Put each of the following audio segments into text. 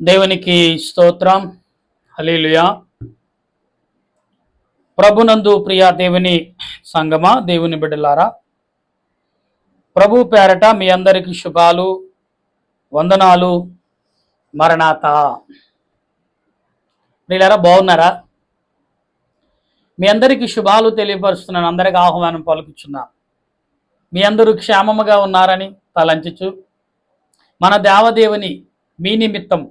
దేవునికి స్తోత్రం. హల్లెలూయా. ప్రభునందు ప్రియ దేవుని సంగమా, దేవుని బిడ్డలారా, ప్రభు పేరట మీ అందరికి శుభాలు, వందనాలు. మరణాత. ప్రియులారా, బాగున్నారా? మీ అందరికి శుభాలు తెలియపరుస్తున్నాను. అందరికి ఆహ్వానం పలుకుచున్నాను. మీ అందరూ క్షేమముగా ఉన్నారని తలంచుచు మన దేవదేవుని మీ నిమిత్తం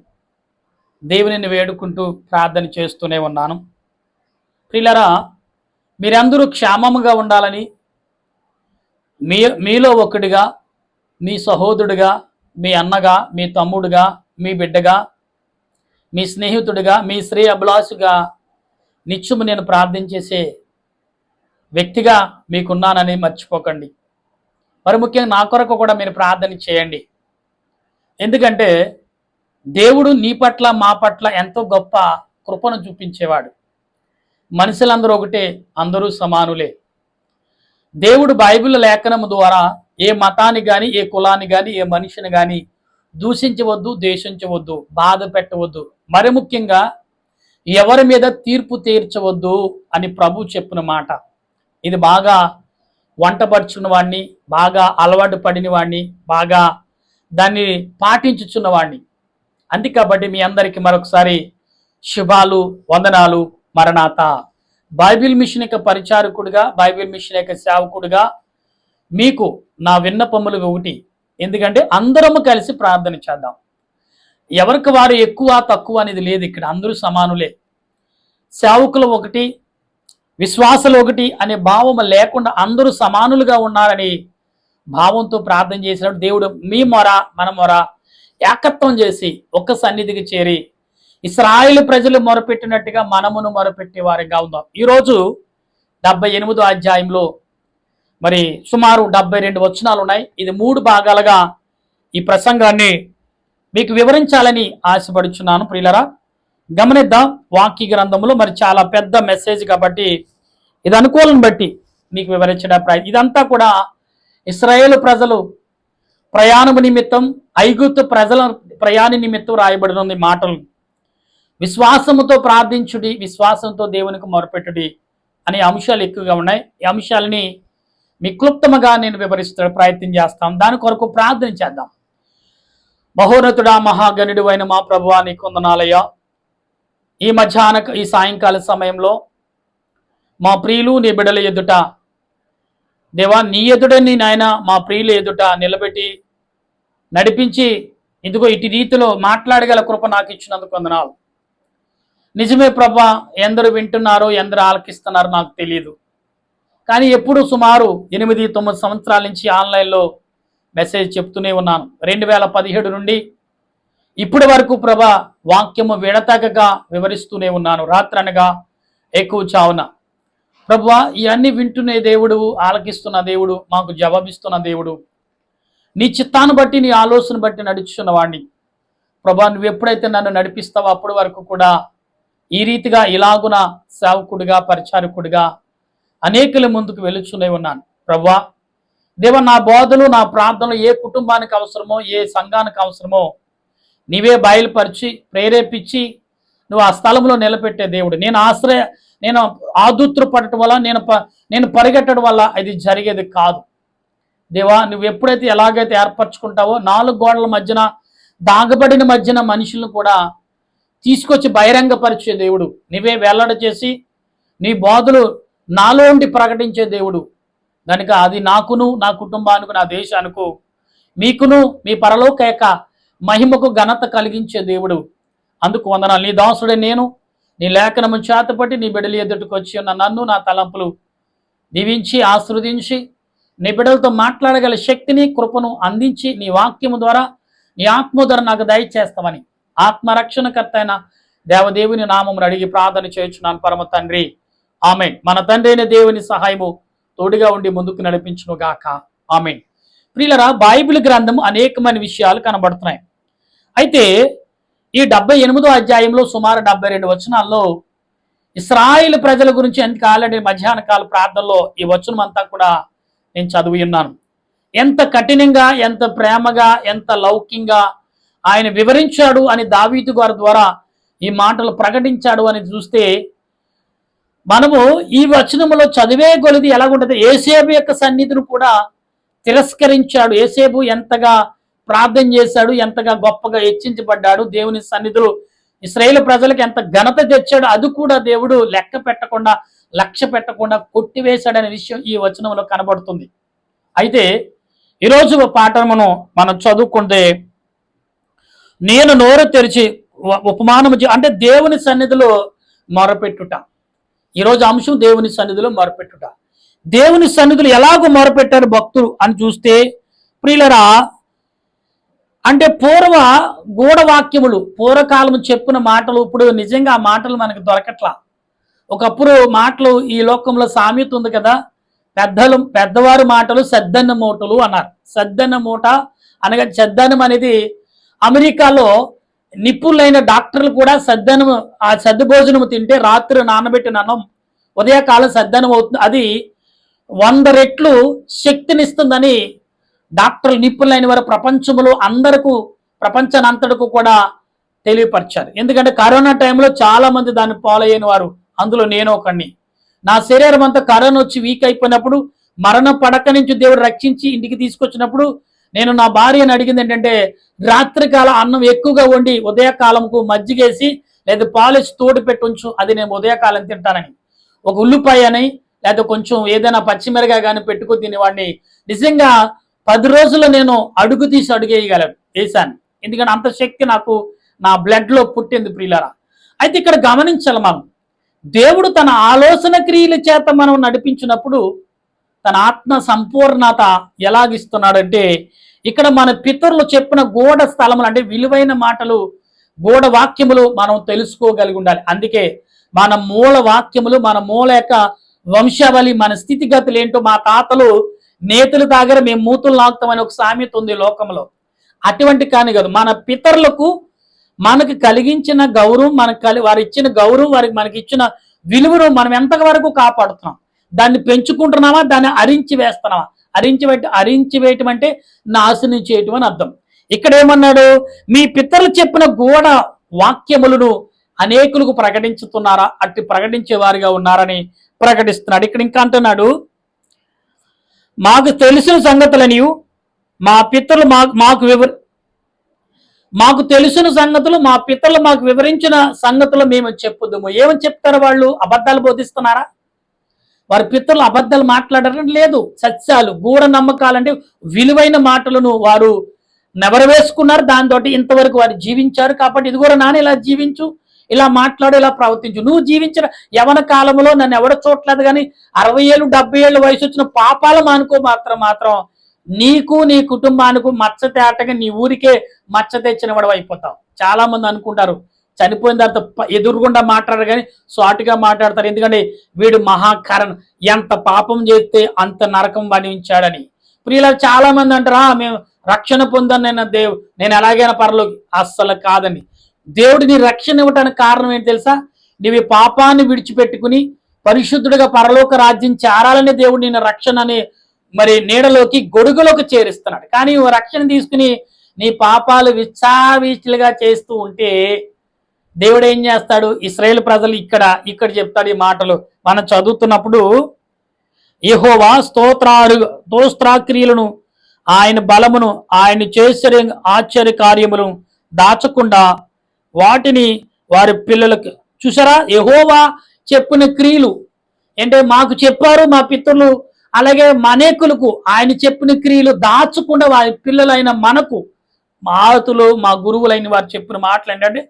దేవునిని వేడుకుంటూ ప్రార్థన చేస్తూనే ఉన్నాను. ప్రియులారా, మీరందరూ క్షేమముగా ఉండాలని, మీలో ఒకటిగా, మీ సహోదరుడిగా, మీ అన్నగా, మీ తమ్ముడుగా, మీ బిడ్డగా, మీ స్నేహితుడిగా, మీ శ్రేయ అభిలాషుగా నిత్యము నేను ప్రార్థన చేసే వ్యక్తిగా మీకున్నానని మర్చిపోకండి. మరి ముఖ్యంగా నా కొరకు కూడా మీరు ప్రార్థన చేయండి. ఎందుకంటే దేవుడు నీ పట్ల, మా పట్ల ఎంతో గొప్ప కృపను చూపించేవాడు. మనుషులందరూ ఒకటే, అందరూ సమానులే. దేవుడు బైబిల్ లేఖనము ద్వారా ఏ మతాన్ని కానీ, ఏ కులాన్ని కానీ, ఏ మనిషిని కానీ దూషించవద్దు, ద్వేషించవద్దు, బాధ పెట్టవద్దు, మరి ముఖ్యంగా ఎవరి మీద తీర్పు తీర్చవద్దు అని ప్రభు చెప్పిన మాట. ఇది బాగా వంటపరుచున్న వాడిని, బాగా అలవాటు పడిన వాడిని, బాగా దాన్ని పాటించుచున్న వాడిని. అంతే కాబట్టి మీ అందరికీ మరొకసారి శుభాలు, వందనాలు. మరణాత. బైబిల్ మిషన్ యొక్క పరిచారకుడిగా, బైబిల్ మిషన్ యొక్క సేవకుడిగా మీకు నా విన్నపములు ఒకటి. ఎందుకంటే అందరము కలిసి ప్రార్థన చేద్దాం. ఎవరికి వారు ఎక్కువ తక్కువ అనేది లేదు. ఇక్కడ అందరూ సమానులే. సేవకులు ఒకటి, విశ్వాసులు ఒకటి అనే భావం లేకుండా అందరూ సమానులుగా ఉన్నారని భావంతో ప్రార్థన చేసినప్పుడు దేవుడు మీ మొర, మన మొర ఏకత్వం చేసి ఒక్క సన్నిధికి చేరి ఇశ్రాయేలు ప్రజలు మొరపెట్టినట్టుగా మనమును మొరపెట్టే వారిగా ఉందాం. ఈరోజు 78వ అధ్యాయంలో మరి సుమారు 72 వచనాలు ఉన్నాయి. ఇది 3 భాగాలుగా ఈ ప్రసంగాన్ని మీకు వివరించాలని ఆశపడుచున్నాను. ప్రియులరా, గమనిద్దాం. వాక్య గ్రంథంలో మరి చాలా పెద్ద మెసేజ్ కాబట్టి ఇది అనుకూలం బట్టి మీకు వివరించడం ఇదంతా కూడా ఇశ్రాయేలు ప్రజలు ప్రయాణము నిమిత్తం, ఐగుప్తు ప్రజల ప్రయాణ నిమిత్తం రాయబడిన మాటలు. విశ్వాసముతో ప్రార్థించుడి, విశ్వాసంతో దేవునికి మొరపెట్టుడి అనే అంశాలు ఎక్కువగా ఉన్నాయి. ఈ అంశాలని మీ క్లుప్తముగా నేను వివరిస్తూ ప్రయత్నం చేస్తాం. దాని కొరకు ప్రార్థన చేద్దాం. మహోన్నతుడా, మహాగణుడు అయిన మా ప్రభువా, నీ కొందనాలయ్యా, ఈ సాయంకాల సమయంలో మా ప్రియులు నీ బిడ్డల ఎదుట, దేవా, నీ ఎదుటని నాయన మా ప్రియుల ఎదుట నిలబెట్టి నడిపించి ఇదిగో ఇటు రీతిలో మాట్లాడగల కృప నాకు ఇచ్చినందుకు వందనాలు. నిజమే ప్రభా, ఎందరు వింటున్నారో, ఎందరు ఆలకిస్తున్నారో నాకు తెలియదు. కానీ ఎప్పుడు సుమారు 8-9 సంవత్సరాల నుంచి ఆన్లైన్లో మెసేజ్ చెప్తూనే ఉన్నాను. 2017 నుండి ఇప్పటి వరకు ప్రభా వాక్యము విడతగగా వివరిస్తూనే ఉన్నాను. రాత్రనగా ఎక్కువ చావున ప్రభువా, ఇవన్నీ వింటునే దేవుడు, ఆలకిస్తున్న దేవుడు, మాకు జవాబిస్తున్న దేవుడు, నీ చిత్తాన్ని బట్టి, నీ ఆలోచన బట్టి నడుచున్న వాడిని ప్రభా, నువ్వు ఎప్పుడైతే నన్ను నడిపిస్తావో అప్పటి వరకు కూడా ఈ రీతిగా ఇలాగున సేవకుడిగా, పరిచారకుడిగా అనేకుల ముందుకు వెలుచునే ఉన్నాను. ప్రభువా దేవ, నా బోధలు, నా ప్రార్థనలు ఏ కుటుంబానికి అవసరమో, ఏ సంఘానికి అవసరమో నీవే బయలుపరిచి ప్రేరేపించి నువ్వు ఆ స్థలంలో నిలబెట్టే దేవుడు. నేను ఆదుత్ర పడటం వల్ల, నేను పరిగెట్టడం వల్ల ఇది జరిగేది కాదు. దేవా, నువ్వు ఎప్పుడైతే ఎలాగైతే ఏర్పరచుకుంటావో 4 గోడల మధ్యన, దాగబడిన మధ్యన మనుషులను కూడా తీసుకొచ్చి బహిరంగపరిచే దేవుడు, నీవే వెల్లడి చేసి నీ బోధలు నాలో ఉండి ప్రకటించే దేవుడు కనుక అది నాకును, నా కుటుంబానికి, నా దేశానికి, మీకును, మీ పరలోక మహిమకు ఘనత కలిగించే దేవుడు. అందుకు వందనాలు. నీ దాసుడే నేను నీ లేఖనము చేతపట్టి నీ బిడ్డల ఎదుటికి వచ్చి ఉన్న నన్ను, నా తలంపులు దీవించి ఆశీర్వదించి నీ బిడ్డలతో మాట్లాడగల శక్తిని, కృపను అందించి నీ వాక్యము ద్వారా, నీ ఆత్మ ద్వారా నాకు దయచేస్తామని ఆత్మరక్షణకర్త అయిన దేవదేవుని నామమును అడిగి ప్రార్థన చేయుచున్నాను పరమ తండ్రి. ఆమేన్. మన తండ్రి అయిన దేవుని సహాయము తోడుగా ఉండి ముందుకు నడిపించును గాక. ఆమేన్. ప్రియులరా, బైబిల్ గ్రంథం అనేకమైన విషయాలు కనబడుతున్నాయి. అయితే ఈ 78వ అధ్యాయంలో సుమారు 72 వచనాల్లో ఇశ్రాయేలు ప్రజల గురించి ఎందుకు ఆల్రెడీ మధ్యాహ్న కాల ప్రార్థనలో ఈ వచనం అంతా కూడా నేను చదివి ఉన్నాను. ఎంత కఠినంగా, ఎంత ప్రేమగా, ఎంత లౌక్యంగా ఆయన వివరించాడు అని దావీదు గారి ద్వారా ఈ మాటలు ప్రకటించాడు అని చూస్తే మనము ఈ వచనములో చదివే కొలిది ఎలాగుంటది, యోసేపు యొక్క సన్నిధిని కూడా తిరస్కరించాడు. యోసేపు ఎంతగా ప్రార్థన చేశాడు, ఎంతగా గొప్పగా హెచ్చించబడ్డాడు, దేవుని సన్నిధిలో ఇశ్రాయేలు ప్రజలకు ఎంత ఘనత తెచ్చాడు, అది కూడా దేవుడు లెక్క పెట్టకుండా లక్ష్య పెట్టకుండా కొట్టివేశాడనే విషయం ఈ వచనంలో కనబడుతుంది. అయితే ఈరోజు పాఠమును మనం చదువుకుంటే, నేను నోరు తెరిచి ఉపమానము అంటే దేవుని సన్నిధిలో మొరపెట్టుట. ఈరోజు అంశం దేవుని సన్నిధిలో మొరపెట్టుట. దేవుని సన్నిధిలో ఎలాగో మొరపెట్టారు భక్తులు అని చూస్తే ప్రియులరా, అంటే పూర్వ గూఢవాక్యములు, పూర్వకాలము చెప్పిన మాటలు ఇప్పుడు నిజంగా ఆ మాటలు మనకు దొరకట్లా. ఒకప్పుడు మాటలు ఈ లోకంలో సామెత ఉంది కదా, పెద్దవారు మాటలు సద్దన్న మూటలు అన్నారు. సద్దన్న మూట అనగా సద్దన్నం అనేది అమెరికాలో నిపుణులైన డాక్టర్లు కూడా సద్దన్నం, ఆ సద్దు భోజనం తింటే రాత్రి నానబెట్టిన అన్నం ఉదయకాలం సద్దన్నం అవుతుంది, అది 100 రెట్లు శక్తినిస్తుందని డాక్టర్లు నిపుణులైన వారు ప్రపంచంలో ప్రపంచానంతటికు కూడా తెలియపరిచారు. ఎందుకంటే కరోనా టైంలో చాలా మంది దాన్ని ఫాలో అయిన వారు, అందులో నేను ఒకడిని. నా శరీరం అంతా కరోనా వచ్చి వీక్ అయిపోయినప్పుడు, మరణ పడక నుంచి దేవుడు రక్షించి ఇంటికి తీసుకొచ్చినప్పుడు నేను నా భార్యను అడిగింది ఏంటంటే, రాత్రికాల అన్నం ఎక్కువగా వండి ఉదయకాలంకు మజ్జిగేసి లేదా పాలేసి తోడు పెట్టి ఉంచు, అది నేను ఉదయకాలం తింటానని. ఒక ఉల్లిపాయ అని లేదా కొంచెం ఏదైనా పచ్చిమిరగా కానీ పెట్టుకుని తినేవాడిని. నిజంగా 10 రోజుల్లో నేను అడుగు తీసి అడుగేయగలను వేశాను. ఎందుకంటే అంత శక్తి నాకు నా బ్లడ్లో పుట్టింది ప్రియులారా. అయితే ఇక్కడ గమనించాలి మనం, దేవుడు తన ఆలోచన క్రియల చేత మనం నడిపించినప్పుడు తన ఆత్మ సంపూర్ణత ఎలాగిస్తున్నాడంటే, ఇక్కడ మన పితరులు చెప్పిన గూఢ స్థలములు అంటే విలువైన మాటలు, గూఢ వాక్యములు మనం తెలుసుకోగలిగి ఉండాలి. అందుకే మన మూల వాక్యములు, మన మూల యొక్క వంశావళి, మన స్థితిగతులు ఏంటో, మా తాతలు నేతులు తాగర మేము మూతులు నాకుతామని ఒక సామెత ఉంది లోకంలో. అటువంటి కాని కాదు, మన పితరులకు మనకు కలిగించిన గౌరవం, వారు ఇచ్చిన గౌరవం, మనకి ఇచ్చిన విలువను మనం ఎంతవరకు కాపాడుతున్నాం, దాన్ని పెంచుకుంటున్నామా, దాన్ని అరించి వేస్తున్నామా? అరించి వేయటం అంటే నాశనం చేయటం అని అర్థం. ఇక్కడ ఏమన్నాడు, మీ పితరులు చెప్పిన గూఢ వాక్యములను అనేకులకు ప్రకటించుతున్నారా? అట్టి ప్రకటించే వారిగా ఉన్నారని ప్రకటిస్తున్నాడు. ఇక్కడ ఇంకా అంటున్నాడు, మాకు తెలిసిన సంగతులని మా పితరులు మాకు తెలిసిన సంగతులు మా పితరులు మాకు వివరించిన సంగతులు మేము చెప్పుదాము. ఏమని చెప్తారు వాళ్ళు? అబద్ధాలు బోధిస్తున్నారా? వారి పితరులు అబద్ధాలు మాట్లాడడం లేదు, సత్యాలు, గూఢ నమ్మకాలంటే విలువైన మాటలను వారు నెవరవేసుకున్నారు. దాంతో ఇంతవరకు వారు జీవించారు. కాబట్టి ఇది కూడా నాన్న ఇలా జీవించు, ఇలా మాట్లాడు, ఇలా ప్రవర్తించు. నువ్వు జీవించిన యవన కాలంలో నన్ను ఎవడ చూడలేదు, కానీ 60 ఏళ్ళు 70 ఏళ్ళు వయసు వచ్చిన పాపాలు మానుకో మాత్రం నీకు నీ కుటుంబానికి మచ్చ తేటగా నీ ఊరికే మచ్చ తెచ్చిన వాడు అయిపోతావు. చాలా మంది అనుకుంటారు చనిపోయిన తర్వాత ఎదురుగుండా మాట్లాడరు కానీ సాటుగా మాట్లాడతారు. ఎందుకంటే వీడు మహాకరణ్, ఎంత పాపం చేస్తే అంత నరకం పడిచాడని. ప్రియుల చాలా మంది అంటారా, మేము రక్షణ పొందాను నేను ఎలాగైనా పరలోకి. అస్సలు కాదండి. దేవుడిని రక్షణ ఇవ్వటానికి కారణం ఏంటి తెలుసా? నీవి పాపాన్ని విడిచిపెట్టుకుని పరిశుద్ధుడిగా పరలోక రాజ్యం చేరాలనే దేవుడు నిన్ను రక్షణ అనే నీడలోకి గొడుగులోకి చేరుస్తున్నాడు. కానీ రక్షణ తీసుకుని నీ పాపాలు విచ్చావిచ్చులుగా చేస్తూ ఉంటే దేవుడు ఏం చేస్తాడు? ఇశ్రాయేలు ప్రజలు ఇక్కడ చెప్తాడు ఈ మాటలు మనం చదువుతున్నప్పుడు, యెహోవా స్తోత్రాక్రియలను, ఆయన బలమును, ఆయన చేసే ఆశ్చర్య కార్యములను దాచకుండా వాటిని వారి పిల్లలకు. చూసారా, యెహోవా చెప్పిన క్రియలు అంటే మాకు చెప్పారు మా పితరులు, అలాగే అనేకులకు ఆయన చెప్పిన క్రియలు దాచకుండా వారి పిల్లలైన మనకు, మాతులు మా గురువులైన వారు చెప్పిన మాటలు ఏంటంటే,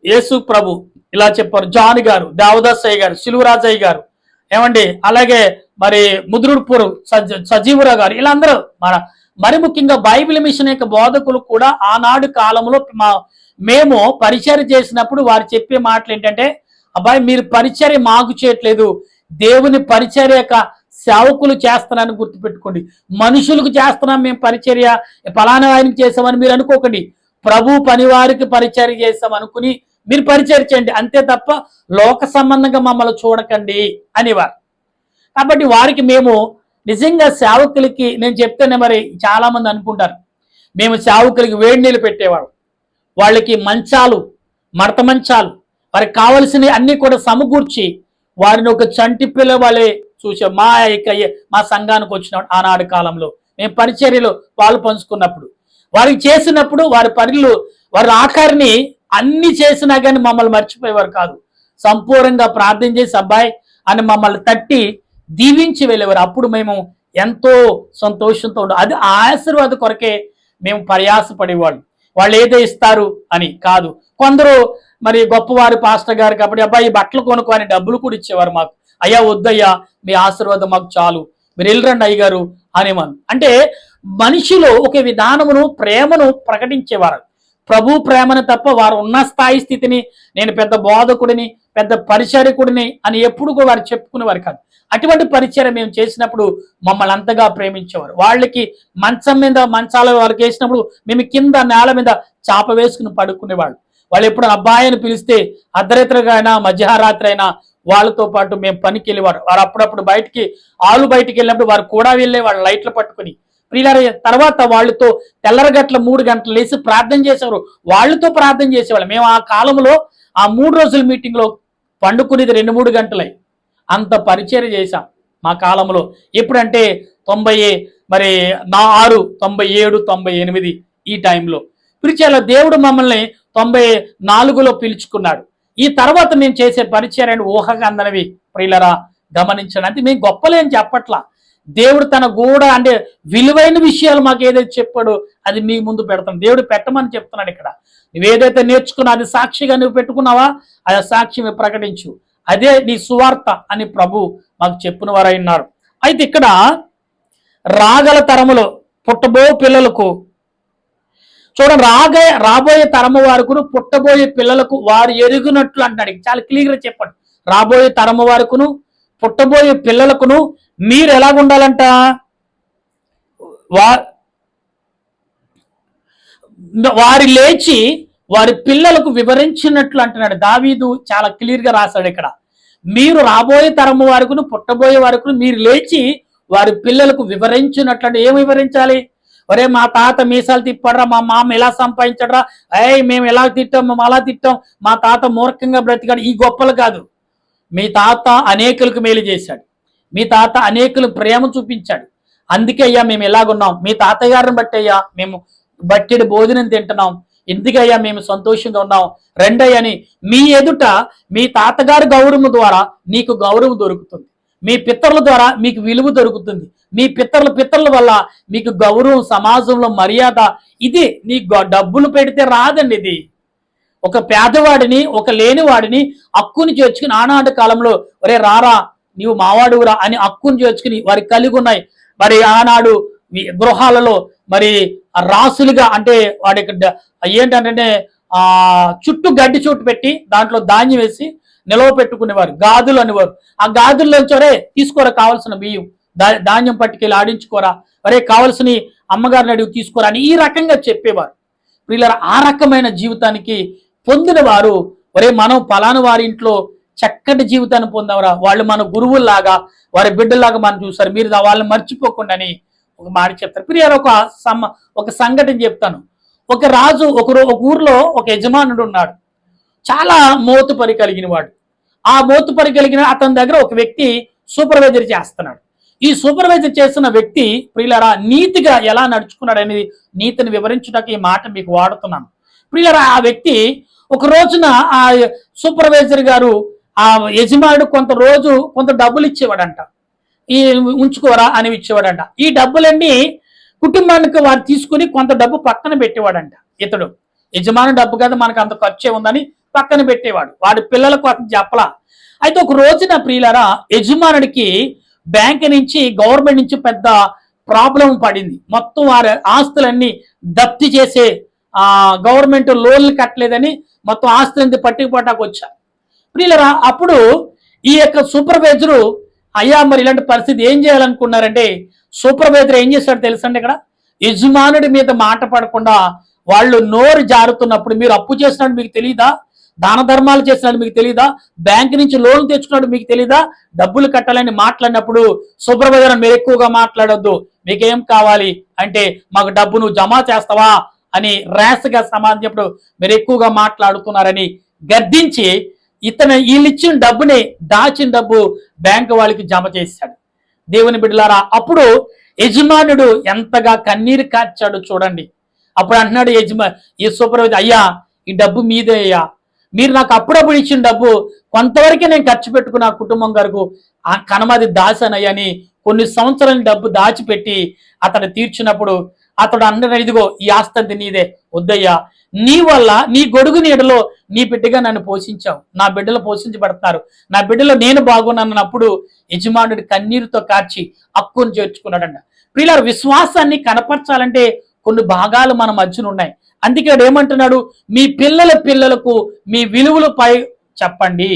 యేసు ప్రభు ఇలా చెప్పారు, జాన్ గారు, దేవదాసయ్య గారు, శిలువరాజయ్య గారు, ఏమండి, అలాగే ముద్రుడుపూరు సజీవురావు గారు, వీళ్ళందరూ మరి ముఖ్యంగా బైబిల్ మిషన్ యొక్క బోధకులు కూడా ఆనాడు కాలంలో మేము పరిచర్య చేసినప్పుడు వారు చెప్పే మాటలు ఏంటంటే, అబ్బాయి మీరు పరిచర్య మాకు చేయట్లేదు, దేవుని పరిచర్య యొక్క సేవకులు చేస్తున్నారని గుర్తుపెట్టుకోండి. మనుషులకు చేస్తున్నాం మేము పరిచర్య, ఫలానా ఆయనకి చేసామని మీరు అనుకోకండి. ప్రభు పనివారికి పరిచర్య చేసాం అనుకుని మీరు పరిచర్య చేయండి, అంతే తప్ప లోక సంబంధంగా మమ్మల్ని చూడకండి అనేవారు. కాబట్టి వారికి మేము నిజంగా సేవకులకి నేను చెప్తేనే చాలా మంది అనుకుంటారు మేము సేవకులకి వేడి నీళ్ళు పెట్టేవాడు. వాళ్ళకి మంచాలు, మడత మంచాలు, వారికి కావలసినవి అన్ని కూడా సమకూర్చి వారిని ఒక చంటి పిల్ల వాళ్ళే చూసే మా సంఘానికి వచ్చిన ఆనాడు కాలంలో మేము పరిచర్యలో పాలు పంచుకున్నప్పుడు వారికి చేసినప్పుడు వారి పనులు వారి ఆఖరిని అన్ని చేసినా కానీ మమ్మల్ని మర్చిపోయేవారు కాదు. సంపూర్ణంగా ప్రార్థన చేసి అబ్బాయి అని మమ్మల్ని తట్టి దీవించి వెళ్ళేవారు. అప్పుడు మేము ఎంతో సంతోషంతో అది ఆశీర్వాద కొరకే మేము ప్రయాసపడేవాళ్ళు. వాళ్ళు ఏదో ఇస్తారు అని కాదు. కొందరు మరి గొప్పవారు పాస్టర్ గారు కాబట్టి అబ్బాయి బట్టలు కొనుక్కో అని డబ్బులు కూడా ఇచ్చేవారు మాకు. అయ్యా వద్దయ్యా, మీ ఆశీర్వాదం మాకు చాలు, మీరు వెళ్ళరండి అయ్యగారు అనేవారు. అంటే మనిషిలో ఒక విధానమును ప్రేమను ప్రకటించేవారు. ప్రభు ప్రేమను తప్ప వారు ఉన్న స్థాయి స్థితిని నేను పెద్ద బోధకుడిని, పెద్ద పరిచర్యకుడిని అని ఎప్పుడు కూడా వారు చెప్పుకునేవారు కాదు. అటువంటి పరిచర్య మేము చేసినప్పుడు మమ్మల్ని అంతగా ప్రేమించేవారు. వాళ్ళకి మంచం మీద మంచాల వాళ్ళకి వేసినప్పుడు మేము కింద నేల మీద చాప వేసుకుని పడుకునేవాళ్ళు. వాళ్ళు ఎప్పుడు అబ్బాయిని పిలిస్తే అర్ధరాత్రిగా అయినా మధ్యరాత్రి అయినా వాళ్ళతో పాటు మేము పనికి వెళ్ళేవారు. వారు అప్పుడప్పుడు బయటికి వెళ్ళినప్పుడు వారు కూడా వెళ్ళే వాళ్ళు లైట్లు పట్టుకుని ప్రియులారా. తర్వాత వాళ్ళతో తెల్లరగట్ల 3 గంటలు లేచి ప్రార్థన చేసేవారు. వాళ్ళతో ప్రార్థన చేసేవాళ్ళు. మేము ఆ కాలంలో ఆ 3 రోజుల మీటింగ్లో పండుకునేది 2-3 గంటలై అంత పరిచర్య చేశాం మా కాలంలో. ఎప్పుడంటే 96, 97, 98 ఈ టైంలో పిలిచేలా దేవుడు మమ్మల్ని 94లో పిలుచుకున్నాడు. ఈ తర్వాత మేము చేసే పరిచర్య ఊహగా అందనవి ప్రియులరా గమనించండి. అంటే మేము గొప్పలేని చెప్పట్లా. దేవుడు తన కూడా అంటే విలువైన విషయాలు మాకు ఏదైతే చెప్పాడో అది మీ ముందు పెడతాం. దేవుడు పెట్టమని చెప్తున్నాడు. ఇక్కడ నువ్వేదైతే నేర్చుకున్నా అది సాక్షిగా నువ్వు పెట్టుకున్నావా, అది సాక్షి ప్రకటించు, అదే నీ సువార్త అని ప్రభు మాకు చెప్పిన వారై ఉన్నారు. అయితే ఇక్కడ రాగల తరములో పుట్టబో పిల్లలకు చూడండి, రాబోయే తరము వారుకును పుట్టబోయే పిల్లలకు వారు ఎరుగునట్లు అంటున్నాడు. చాలా క్లియర్గా చెప్పండి. రాబోయే తరము వారుకును పుట్టబోయే పిల్లలకును మీరు ఎలాగుండాలంట, వారి లేచి వారి పిల్లలకు వివరించినట్లు అంటున్నాడు. దావీదు చాలా క్లియర్గా రాశాడు ఇక్కడ. మీరు రాబోయే తరము వారుకును పుట్టబోయే వారుకును మీరు లేచి వారి పిల్లలకు వివరించినట్లు అంటే ఏం వివరించాలి? ఒరే మా తాత మీసాలు తిప్పాడరా, మా మామ ఎలా సంపాదించడరా, మేము ఎలా తిట్టాం, మేము అలా తిట్టాం, మా తాత మూర్ఖంగా బ్రతికాడు, ఈ గొప్పలు కాదు. మీ తాత అనేకులకు మేలు చేశాడు, మీ తాత అనేకులు ప్రేమ చూపించాడు, అందుకే అయ్యా మేము ఎలాగున్నాం. మీ తాతగారిని బట్టి అయ్యా మేము బట్టెడు భోజనం తింటున్నాం, ఎందుకయ్యా మేము సంతోషంగా ఉన్నాం, రెండయ్యని మీ ఎదుట మీ తాతగారి గౌరవం ద్వారా నీకు గౌరవం దొరుకుతుంది, మీ పితరుల ద్వారా మీకు విలువ దొరుకుతుంది, మీ పితరుల వల్ల మీకు గౌరవం, సమాజంలో మర్యాద. ఇది నీ డబ్బులు పెడితే రాదండి. ఇది ఒక పేదవాడిని, ఒక లేనివాడిని హక్కుని చేర్చుకుని ఆనాటి కాలంలో ఒరే రారా నీవు మావాడురా అని హక్కుని చేర్చుకుని వారి కలిగి ఉన్నాయి. మరి ఆనాడు గృహాలలో మరి రాసులుగా అంటే వాడికి ఏంటంటే చుట్టూ గడ్డి చుట్టు పెట్టి దాంట్లో ధాన్యం వేసి నిలవ పెట్టుకునేవారు, గాదులు అనేవారు. ఆ గాదుల్లోంచి ఒరే తీసుకోరా కావాల్సిన బియ్యం, ధాన్యం పట్టుకెళ్ళి ఆడించుకోరా, ఒరే కావలసిన అమ్మగారిని అడిగి తీసుకోరా అని ఈ రకంగా చెప్పేవారు. వీళ్ళ ఆ రకమైన జీవితానికి పొందిన వారు ఒరే మనం పలానా వారి ఇంట్లో చక్కటి జీవితాన్ని పొందవరా, వాళ్ళు మన గురువుల్లాగా వారి బిడ్డలాగా మనం చూస్తారు, మీరు వాళ్ళని మర్చిపోకుండా అని ఒక మాట చెప్తారు. ప్రియారు ఒక సంఘటన చెప్తాను. ఒక రాజు ఒక ఊర్లో ఒక యజమానుడు ఉన్నాడు, చాలా మోతుపరి కలిగిన వాడు. ఆ మోతుపరి కలిగిన అతని దగ్గర ఒక వ్యక్తి సూపర్వైజర్ చేస్తున్నాడు. ఈ సూపర్వైజర్ చేస్తున్న వ్యక్తి ప్రియులారా నీతిగా ఎలా నడుచుకున్నాడు అనేది నీతిని వివరించడానికి ఈ మాట మీకు వాడుతున్నాను. ప్రియులారా ఆ వ్యక్తి ఒక రోజున ఆ సూపర్వైజర్ గారు ఆ యజమానుడు కొంత డబ్బులు ఇచ్చేవాడంట, ఈ ఉంచుకోరా అని ఇచ్చేవాడంట. ఈ డబ్బులన్నీ కుటుంబానికి వారు తీసుకుని కొంత డబ్బు పక్కన పెట్టేవాడంట. ఇతడు యజమాని డబ్బు కదా మనకు అంత ఖర్చే ఉందని పక్కన పెట్టేవాడు, వాడి పిల్లలకు అతను చెప్పలా. అయితే ఒక రోజున ప్రియులారా యజమానుడికి బ్యాంక్ నుంచి గవర్నమెంట్ నుంచి పెద్ద ప్రాబ్లం పడింది. మొత్తం వారి ఆస్తులన్నీ దప్తి చేసే గవర్నమెంట్ లోన్లు కట్టలేదని మొత్తం ఆస్తులన్నీ పట్టుకుపోటాకు వచ్చారు. ప్రియులరా అప్పుడు ఈ యొక్క సూపర్వైజరు అయ్యా మరి ఇలాంటి పరిస్థితి ఏం చేయాలనుకున్నారంటే సూపర్వైజర్ ఏం చేశాడు తెలుసండి, ఇక్కడ యజమానుడి మీద మాట పడకుండా వాళ్ళు నోరు జారుతున్నప్పుడు మీరు అప్పు చేసినట్టు మీకు తెలియదా, దాన ధర్మాలు చేసినట్టు మీకు తెలియదా, బ్యాంక్ నుంచి లోన్ తెచ్చుకున్నట్టు మీకు తెలియదా, డబ్బులు కట్టాలని మాట్లాడినప్పుడు సూపర్వైజర్ మీరు ఎక్కువగా మాట్లాడొద్దు, మీకేం కావాలి అంటే మాకు డబ్బు నువ్వు జమ చేస్తావా అని ర్యాస్గా సమాధానం చెప్పడం మీరు ఎక్కువగా మాట్లాడుతున్నారని గద్దించి వీళ్ళు ఇచ్చిన డబ్బుని దాచిన డబ్బు బ్యాంకు వాళ్ళకి జమ చేశాడు. దేవుని బిడ్డలారా, అప్పుడు యజమానుడు ఎంతగా కన్నీరు కార్చాడు చూడండి. అప్పుడు అంటున్నాడు ఈ సూపర్వైజర్, అయ్యా ఈ డబ్బు మీదే అయ్యా, మీరు నాకు అప్పుడప్పుడు ఇచ్చిన డబ్బు కొంతవరకే నేను ఖర్చు పెట్టుకున్న కుటుంబం వరకు కనమది దాసానయ్యని కొన్ని సంవత్సరాల డబ్బు దాచిపెట్టి అతడు తీర్చినప్పుడు అతడు అన్నాడు, ఇదిగో ఈ ఆస్తి నీదే, వద్దయ్యా, నీ వల్ల నీ గొడుగు నీడలో నీ బిడ్డగా నన్ను పోషించావు, నా బిడ్డలు పోషించబడతారు, నా బిడ్డలో నేను బాగున్నానన్నప్పుడు యజమానుడి కన్నీరుతో కార్చి హక్కును చేర్చుకున్నాడంట. ప్రియులారా, విశ్వాసాన్ని కనపరచాలంటే కొన్ని భాగాలు మన మధ్యన ఉన్నాయి. అందుకే ఏమంటున్నాడు, మీ పిల్లలకు మీ విలువలపై చెప్పండి,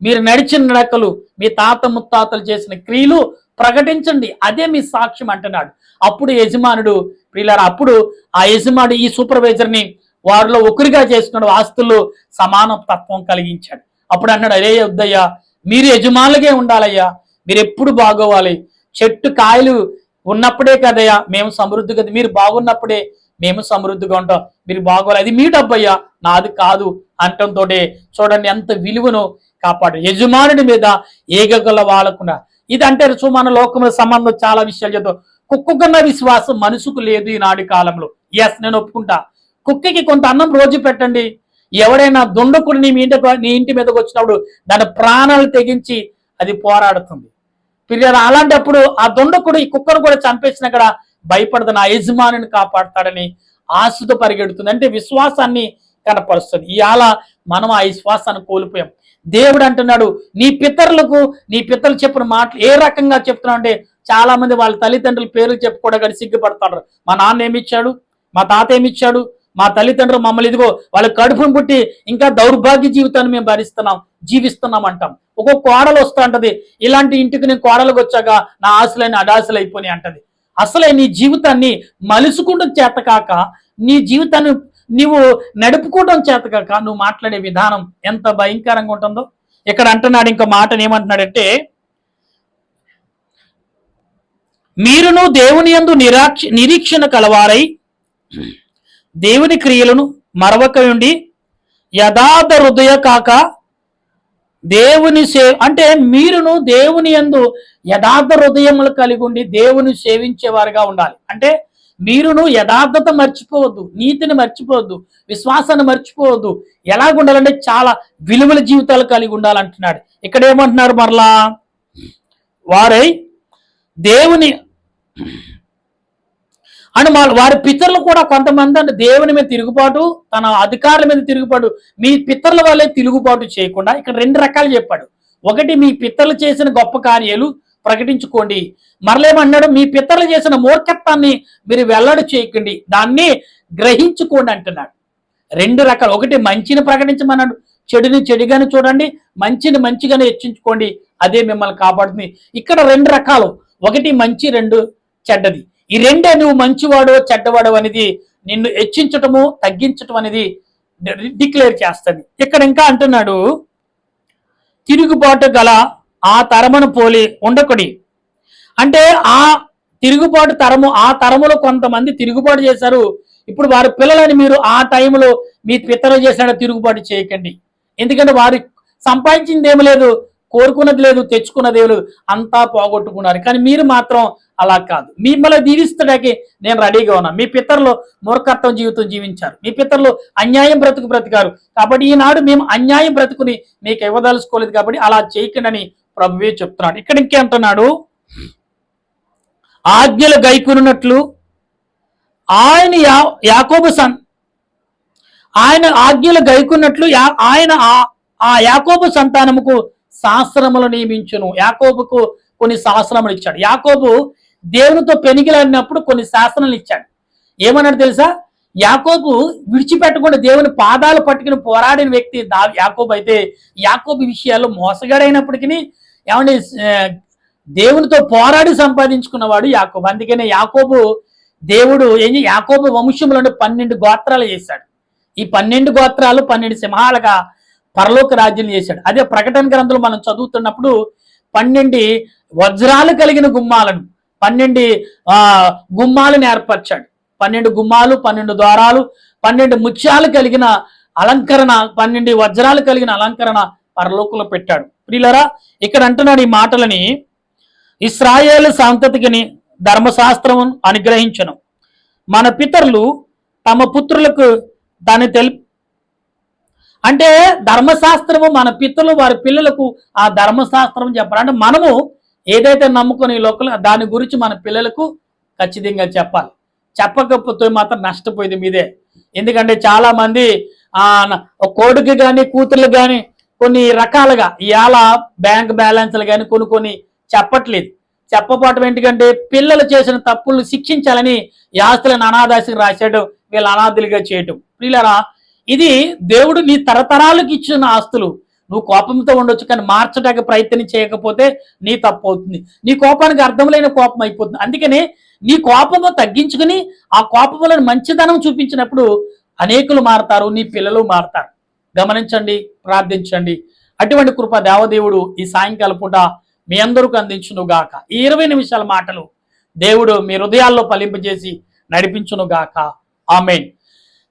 మీరు నడిచిన నడకలు, మీ తాత ముత్తాతలు చేసిన క్రియలు ప్రకటించండి, అదే మీ సాక్ష్యం అంటున్నాడు. అప్పుడు యజమానుడు, ప్రియులారా, అప్పుడు ఆ యజమానుడు ఈ సూపర్వైజర్ని వారిలో ఒకరిగా చేసుకున్నాడు, ఆస్తుల్లో సమాన తత్వం కలిగించాడు. అప్పుడు అన్నాడు, అరే వద్దయ్యా, మీరు యజమానులుగే ఉండాలయ్యా, మీరు ఎప్పుడు బాగోవాలి, చెట్టు కాయలు ఉన్నప్పుడే కదయ్యా మేము సమృద్ధి కదా, మీరు బాగున్నప్పుడే మేము సమృద్ధిగా ఉంటాం, మీరు బాగోవాలి, అది మీ డబ్బయ్యా నాది కాదు అంటంతో చూడండి ఎంత విలువను కాపాడు. యజమానుడి మీద ఏగగల వాళ్ళకుండా ఇది అంటే మన లోకంలో సంబంధం చాలా విషయాలు చెప్తాం. కుక్కకున్న విశ్వాసం మనుషుకు లేదు ఈనాటి కాలంలో. ఎస్, నేను ఒప్పుకుంటా. కుక్కకి కొంత అన్నం రోజు పెట్టండి, ఎవడైనా దుండకుడు నీ ఇంటి మీదకి వచ్చినప్పుడు దాని ప్రాణాలు తెగించి అది పోరాడుతుంది. పిల్లలు అలాంటప్పుడు ఆ దుండకుడు ఈ కుక్కను కూడా చంపేసిన కూడా భయపడదు, నా యజమానిని కాపాడతాడని ఆశతో పరిగెడుతుంది. అంటే విశ్వాసాన్ని కనపరుస్తుంది. ఇవాళ మనం ఆ విశ్వాసాన్ని కోల్పోయాం. దేవుడు అంటున్నాడు, నీ పితరులు చెప్పిన మాటలు ఏ రకంగా చెప్తున్నావు అంటే, చాలా మంది వాళ్ళ తల్లిదండ్రుల పేర్లు చెప్పుకోవడం కానీ సిగ్గుపడతారు. మా నాన్న ఏమిచ్చాడు, మా తాత ఏమిచ్చాడు, మా తల్లిదండ్రులు మమ్మల్ని ఇదిగో వాళ్ళ కడుపును పుట్టి ఇంకా దౌర్భాగ్య జీవితాన్ని మేము జీవిస్తున్నాం అంటాం. ఒక్కొక్క కోడలు వస్తూ అంటది, ఇలాంటి ఇంటికి నేను కోడలకు వచ్చాక నా ఆశలైన అడాశలు అయిపోయినాయి అంటది. అసలే నీ జీవితాన్ని మలుసుకుంటూ చేతకాక, నీ జీవితాన్ని నీవు నడుపుకోవడం చేతకాక నువ్వు మాట్లాడే విధానం ఎంత భయంకరంగా ఉంటుందో ఇక్కడ అంటున్నాడు. ఇంకో మాటను ఏమంటున్నాడంటే, మీరును దేవుని యందు నిరీక్షణ కలవారై దేవుని క్రియలను మరవక ఉండి యథార్థ హృదయ కాక దేవుని అంటే మీరును దేవుని యందు యథార్థ హృదయములు కలిగి ఉండి దేవుని సేవించేవారుగా ఉండాలి. అంటే మీరును యథార్థత మర్చిపోవద్దు, నీతిని మర్చిపోవద్దు, విశ్వాసాన్ని మర్చిపోవద్దు. ఎలాగుండాలంటే చాలా విలువల జీవితాలు కలిగి ఉండాలంటున్నాడు. ఇక్కడ ఏమంటున్నారు, మరలా వారై దేవుని అని వారి పితరులు కూడా కొంతమంది అంటే దేవుని మీద తిరుగుబాటు, తన అధికారుల మీద తిరుగుబాటు, మీ పితరుల వల్లే తిరుగుబాటు చేయకుండా ఇక్కడ రెండు రకాలు చెప్పాడు. ఒకటి, మీ పితరులు చేసిన గొప్ప కార్యాలు ప్రకటించుకోండి. మరలేమన్నాడు, మీ పితరులు చేసిన మూర్ఖత్వాన్ని మీరు వెల్లడి చేయకండి, దాన్ని గ్రహించుకోండి అంటున్నాడు. రెండు రకాలు. ఒకటి, మంచిని ప్రకటించమన్నాడు, చెడుని చెడుగానే చూడండి, మంచిని మంచిగానే హెచ్చించుకోండి, అదే మిమ్మల్ని కాపాడుతుంది. ఇక్కడ రెండు రకాలు, ఒకటి మంచి, రెండు చెడ్డది. ఈ రెండే నువ్వు మంచివాడో చెడ్డవాడో అనేది నిన్ను హెచ్చించటము తగ్గించటం అనేది డిక్లేర్ చేస్తుంది. ఇక్కడ ఇంకా అంటున్నాడు, తిరుగుబాటు గల ఆ తరమును పోలి ఉండకుడి. అంటే ఆ తిరుగుబాటు తరము, ఆ తరములో కొంతమంది తిరుగుబాటు చేశారు, ఇప్పుడు వారి పిల్లలని మీరు ఆ టైంలో మీ పితరులు చేసిన తిరుగుబాటు చేయకండి. ఎందుకంటే వారి సంపాదించింది ఏమి లేదు, కోరుకున్నది లేదు, తెచ్చుకున్నది లేదు, అంతా పోగొట్టుకున్నారు. కానీ మీరు మాత్రం అలా కాదు, మిమ్మల్ని దీవిస్తడానికి నేను రెడీగా ఉన్నా. మీ పితరులు మూర్ఖత్వం జీవితం జీవించారు, మీ పితరులు అన్యాయం బ్రతికారు, కాబట్టి ఈనాడు మేము అన్యాయం బ్రతుకుని మీకు ఇవ్వదలుచుకోలేదు, కాబట్టి అలా చేయకండి ప్రభువే చెప్తున్నాడు. ఇక్కడ ఇంకేంటున్నాడు, ఆజ్ఞలు గైకొనున్నట్లు ఆయన ఆయన ఆజ్ఞలు గైకున్నట్లు ఆయన ఆ యాకోబు సంతానముకు శాస్త్రములు నియమించును. యాకోబుకు కొన్ని శాస్త్రములు ఇచ్చాడు. యాకోబు దేవునితో పెనిగిలాడినప్పుడు కొన్ని శాస్త్రాలు ఇచ్చాడు. ఏమన్నాడు తెలుసా, యాకోబు విడిచిపెట్టకుండా దేవుని పాదాలు పట్టుకుని పోరాడిన వ్యక్తి యాకోబు. అయితే యాకోబు విషయాల్లో మోసగాడైనప్పటికీ ఏమంటే దేవునితో పోరాడి సంపాదించుకున్నవాడు యాకోబు. అందుకనే యాకోబు దేవుడు యాకోబు వంశంలో 12 గోత్రాలు చేశాడు. ఈ 12 గోత్రాలు 12 సింహాలుగా పరలోక రాజ్యం చేశాడు. అదే ప్రకటన గ్రంథంలో మనం చదువుతున్నప్పుడు 12 వజ్రాలు కలిగిన గుమ్మాలను 12 గుమ్మాలను ఏర్పరిచాడు. 12 గుమ్మాలు, 12 ద్వారాలు, 12 ముత్యాలు కలిగిన అలంకరణ, 12 వజ్రాలు కలిగిన అలంకరణ పరలోకంలో పెట్టాడు. ప్రియులారా, ఇక్కడ అంటున్నాడు ఈ మాటలని, ఇశ్రాయేలు సంతతికి ధర్మశాస్త్రం అనుగ్రహించను, మన పితరులు తమ పుత్రులకు దాన్ని అంటే ధర్మశాస్త్రము మన పితరులు వారి పిల్లలకు ఆ ధర్మశాస్త్రం చెప్పాలి. అంటే మనము ఏదైతే నమ్ముకుని లోకలు దాని గురించి మన పిల్లలకు ఖచ్చితంగా చెప్పాలి. చెప్పకపోతే మాత్రం నష్టపోయేది మీదే. ఎందుకంటే చాలా మంది కొడుకు కానీ కూతుర్లు కానీ కొన్ని రకాలుగా ఇవాళ బ్యాంక్ బ్యాలెన్స్లు కానీ కొన్ని చెప్పట్లేదు. చెప్పపోవటం ఎందుకంటే పిల్లలు చేసిన తప్పులను శిక్షించాలని ఈ ఆస్తులను అనాథాశకి రాశాడు, వీళ్ళు అనాథులుగా చేయటం. పిల్లరా, ఇది దేవుడు నీ తరతరాలకు ఇచ్చిన ఆస్తులు. నువ్వు కోపంతో ఉండొచ్చు, కానీ మార్చడానికి ప్రయత్నం చేయకపోతే నీ తప్పు అవుతుంది. నీ కోపానికి అర్థం లేని కోపం అయిపోతుంది. అందుకని నీ కోపము తగ్గించుకుని ఆ కోపంలో మంచిదనం చూపించినప్పుడు అనేకులు మారతారు, నీ పిల్లలు మారతారు. గమనించండి, ప్రార్థించండి. అటువంటి కృప దేవదేవుడు ఈ సాయంకాల పూట మీ అందరికీ అందించును గాక. ఈ 20 నిమిషాల మాటలు దేవుడు మీ హృదయాల్లో ఫలింపజేసి నడిపించును గాక. ఆమేన్.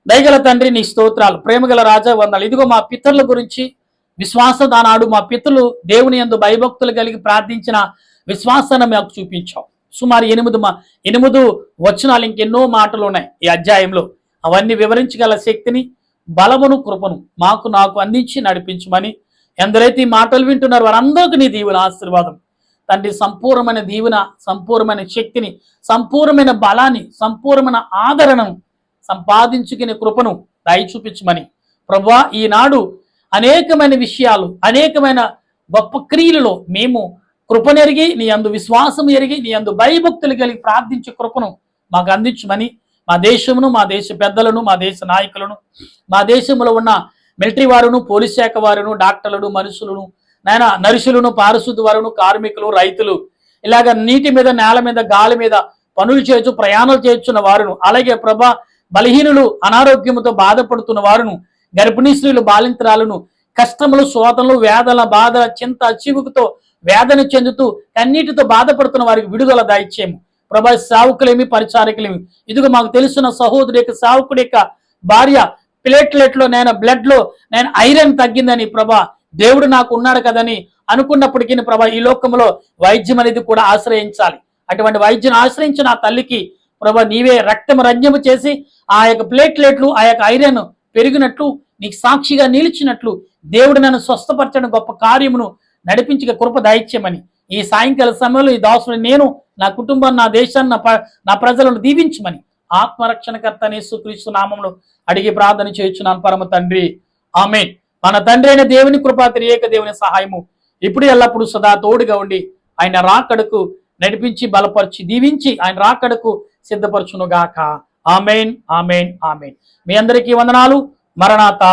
దయగల తండ్రి, నీ స్తోత్రాలు. ప్రేమగల రాజా, వందనాలు. ఇదిగో మా పితరుల గురించి విశ్వాసదానాడు మా పితరులు దేవుని యందు భయభక్తులు కలిగి ప్రార్థించిన విశ్వాసాన్ని మాకు చూపించావు. సుమారు 8 వచనాలు, ఇంకెన్నో మాటలు ఉన్నాయి ఈ అధ్యాయంలో. అవన్నీ వివరించగల శక్తిని, బలమును, కృపను నాకు అందించి నడిపించమని ఎందరైతే ఈ మాటలు వింటున్నారు వారందరికీ నీ దీవెన, ఆశీర్వాదం తండ్రి, సంపూర్ణమైన దీవెన, సంపూర్ణమైన శక్తిని, సంపూర్ణమైన బలాన్ని, సంపూర్ణమైన ఆదరణను సంపాదించుకునే కృపను దయ చూపించమని ప్రభువా, ఈనాడు అనేకమైన విషయాలు, అనేకమైన గొప్ప క్రియలలో మేము కృపనెరిగి, నీ యందు విశ్వాసం ఎరిగి, నీ యందు భయభక్తులు కలిగి ప్రార్థించే కృపను మాకు అందించమని మా దేశమును, మా దేశ పెద్దలను, మా దేశ నాయకులను, మా దేశంలో ఉన్న మిలిటరీ వారును, పోలీస్ శాఖ వారును, డాక్టర్లను, మనుషులను, నర్సులను, పారిశుద్ధ వారును, కార్మికులు, రైతులు, ఇలాగ నీటి మీద, నేల మీద, గాలి మీద పనులు చేయొచ్చు, ప్రయాణాలు చేయొచ్చున్న వారును, అలాగే ప్రభా బలహీనులు, అనారోగ్యముతో బాధపడుతున్న వారును, గర్భిణీ స్త్రీలు, బాలింతరాలను, కష్టములు, శోధనలు, వేదన, బాధ, చింత, చివుకుతో వేదన చెందుతూ కన్నీటితో బాధపడుతున్న వారికి విడుదల దయచేయము ప్రభా. సావుకులేమి, పరిచారకులేమి, ఇదిగో మాకు తెలుసున్న సహోదరు యొక్క సావుకుడి యొక్క భార్య ప్లేట్లెట్లో బ్లడ్ లో ఐరన్ తగ్గిందని ప్రభా, దేవుడు నాకు ఉన్నాడు కదని అనుకున్నప్పటికీ ప్రభా, ఈ లోకంలో వైద్యం అనేది కూడా ఆశ్రయించాలి. అటువంటి వైద్యం ఆశ్రయించిన ఆ తల్లికి ప్రభా, నీవే రక్తం రంజము చేసి ఆ యొక్క ప్లేట్లెట్లు, ఆ యొక్క ఐరన్ పెరిగినట్లు, నీకు సాక్షిగా నిలిచినట్లు దేవుడు నన్ను స్వస్థపరచడం గొప్ప కార్యమును నడిపించక కృప దయచేయమని ఈ సాయంకాల సమయంలో ఈ దాసుని నేను, నా కుటుంబం, నా దేశాన్ని, నా ప్రజలను దీవించమని ఆత్మరక్షణకర్త యేసుక్రీస్తు నామములో అడిగి ప్రార్థన చేయుచున్నాను పరమ తండ్రి. ఆమేన్. మన తండ్రి అయిన దేవుని కృపా, త్రియేక దేవుని సహాయము ఇప్పుడు ఎల్లప్పుడూ సదా తోడుగా ఉండి ఆయన రాకడకు నడిపించి, బలపరిచి, దీవించి ఆయన రాకడకు సిద్ధపరచునుగాక. ఆమేన్, ఆమేన్, ఆమేన్. మీ అందరికీ వందనాలు. మరణాత.